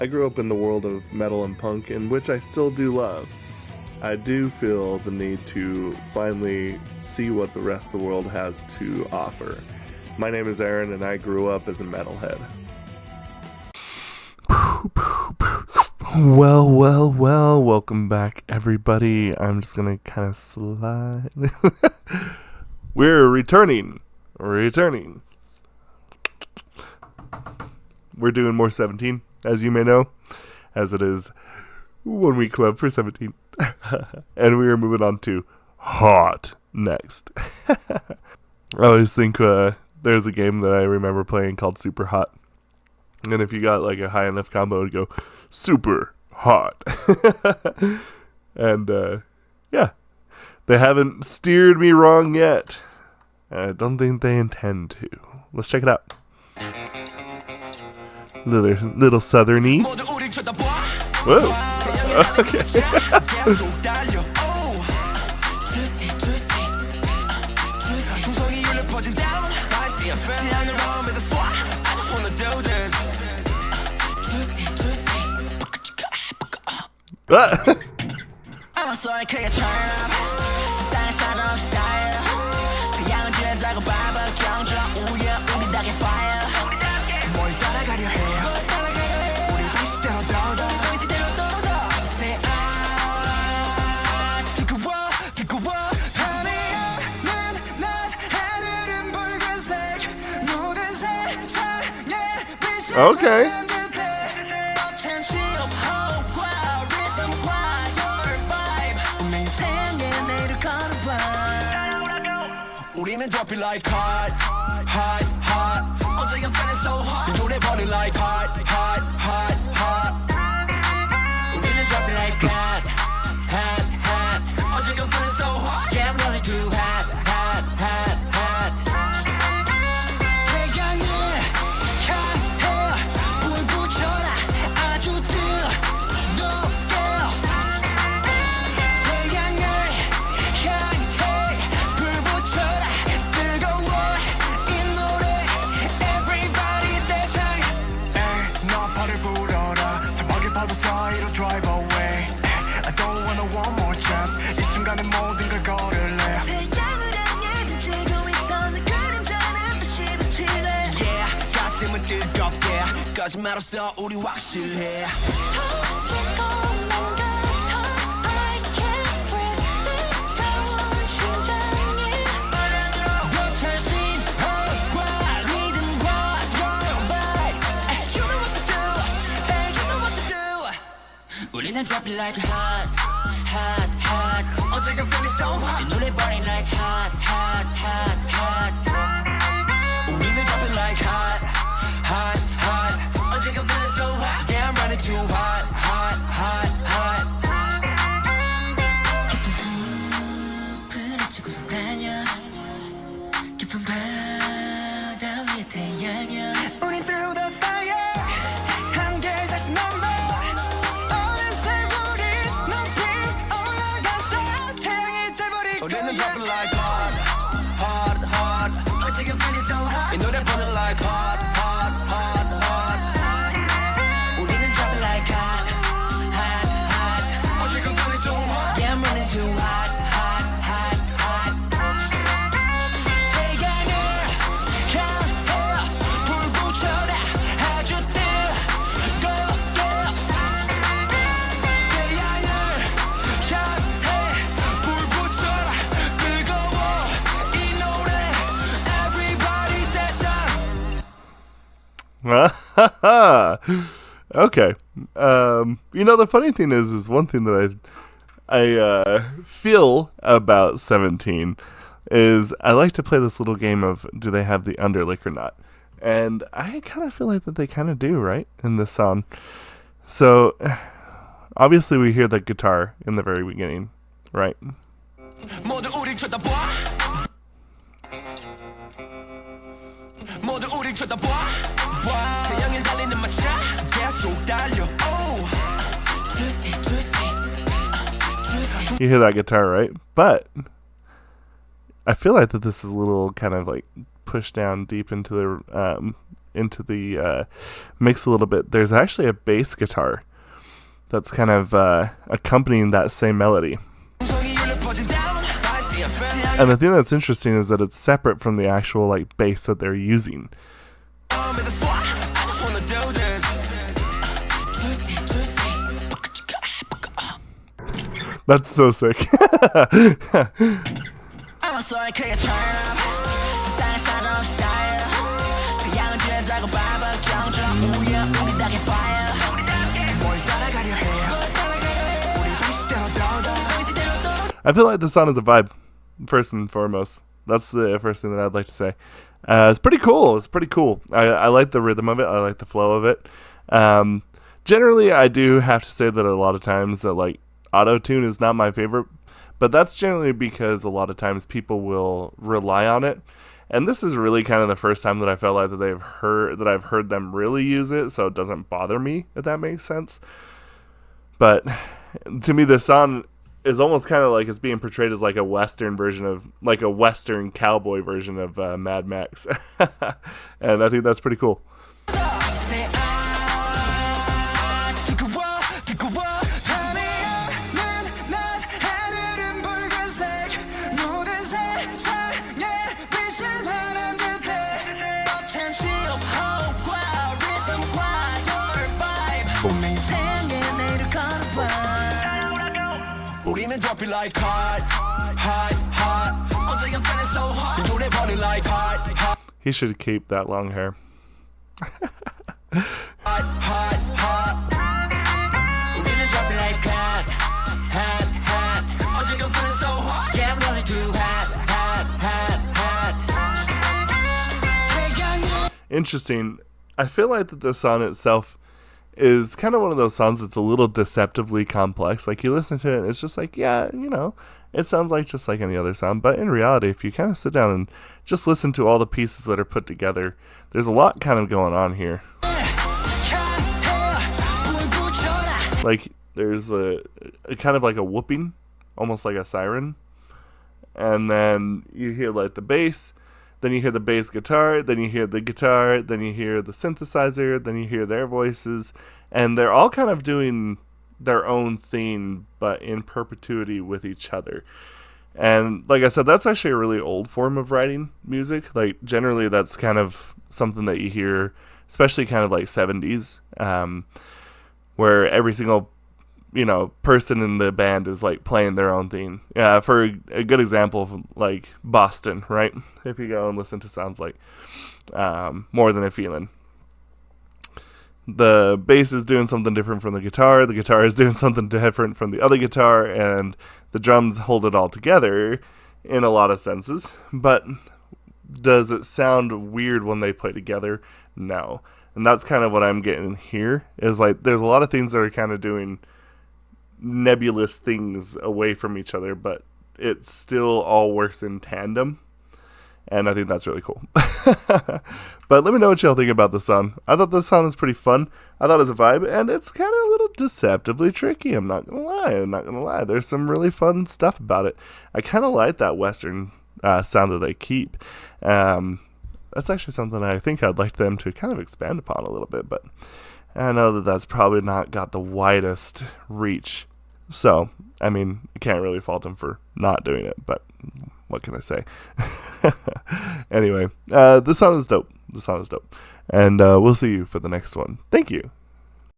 I grew up in the world of metal and punk, in which I still do love. I do feel the need to finally see what the rest of the world has to offer. My name is Aaron, and I grew up as a metalhead. Well, welcome back, everybody. I'm just gonna kind of slide. We're returning. We're doing more 17, as you may know, as it is 1 week club for 17. And we are moving on to Hot next. I always think there's a game that I remember playing called Super Hot. And if you got like a high enough combo, it would go super hot. And yeah, they haven't steered me wrong yet. I don't think they intend to. Let's check it out. Little southerny. Whoa. Okay. Okay. 우리는 drop it like hot, hot, hot. 어제 I'm feeling so hot. 이 노래 버리 like hot, hot, hot, hot. 우리는 drop it like hot, hot, hot. 어제 I'm feeling so hot. Yeah, I'm really too hot, hot, hot, hot. 태양을 향해 불 붙여라 아주 뜨겁게. 태양을 향해 불 붙여라. Drive away. I don't wanna one more chance. 이 순간에 모든 걸 걸을래. 태양을 향해 지고 있던 내 그림자는 다시 비치네. Yeah, 가슴은 뜨겁게. 거짓말 없어 우리 확실해. 터질 것만 같아. I can't breathe. 뜨거운 심장이. 벅찬 신호과 리듬과 your vibe. You know what to do. Hey, you know what to do. 우리는 drop it like hot, hot, hot. 어제가 feeling so hot. 이 노래 burning like hot, hot, hot, hot. 우리는 drop it like hot, hot, hot. 어제가 feeling so hot. Yeah, I'm running too hot, hot, hot, hot. 깊은 숲을 헤치고서 달려. 깊은 바다 위에 태양여. 우린 through the fire. 한결 다시 넘어. 우리는 drop it like hot, hot, hot. 어제가 feeling so hot. 이 노래 burning like hot, hot, hot, hot. 우리는 drop it like hot, hot, hot. 어제가 feeling so hot. Yeah, I'm running too hot, hot, hot, hot. 태양을 향해 불 붙여라 아주 뜨겁게. 태양을 향해 불 붙여라. Okay. The funny thing is one thing that I feel about 17 is I like to play this little game of do they have the underlick or not, and I kind of feel like that they kind of do, right, in this song. So obviously we hear the guitar in the very beginning, right? You hear that guitar, right? But I feel like that this is a little kind of like pushed down deep into the into the mix a little bit, there's actually a bass guitar that's kind of accompanying that same melody. And the thing that's interesting is that it's separate from the actual like bass that they're using. That's so sick. I feel like the song is a vibe, first and foremost. That's the first thing that I'd like to say. It's pretty cool. I like the rhythm of it. I like the flow of it. Generally, I do have to say that a lot of times that like auto-tune is not my favorite, but that's generally because a lot of times people will rely on it. And this is really kind of the first time that I felt like that I've heard them really use it, so it doesn't bother me, if that makes sense. But to me, the song is almost kind of like it's being portrayed as like a Western version of, like a Western cowboy version of Mad Max. And I think that's pretty cool. He should keep that long hair. Interesting. I feel like that the song itself is kind of one of those songs that's a little deceptively complex. Like you listen to it and it's just like, yeah, you know, it sounds like just like any other song. But in reality, if you kind of sit down and just listen to all the pieces that are put together, there's a lot kind of going on here. Like there's a kind of like a whooping, almost like a siren. And then you hear like the bass. Then you hear the bass guitar, then you hear the guitar, then you hear the synthesizer, then you hear their voices, and they're all kind of doing their own thing, but in perpetuity with each other. And like I said, that's actually a really old form of writing music. Like generally that's kind of something that you hear, especially kind of like 70s, where every single person in the band is like playing their own theme. For a good example of like Boston, right? If you go and listen to sounds like More Than a Feeling. The bass is doing something different from the guitar is doing something different from the other guitar, and the drums hold it all together in a lot of senses. But does it sound weird when they play together? No. And that's kind of what I'm getting here, is like there's a lot of things that are kind of doing nebulous things away from each other, but it still all works in tandem, and I think that's really cool. But let me know what y'all think about the song. I thought this song was pretty fun. I thought it was a vibe, and it's kind of a little deceptively tricky. I'm not gonna lie. There's some really fun stuff about it. I kind of like that Western sound that they keep. That's actually something I think I'd like them to kind of expand upon a little bit, but I know that that's probably not got the widest reach. So, I mean, I can't really fault them for not doing it, but what can I say? Anyway, this song is dope. And we'll see you for the next one. Thank you.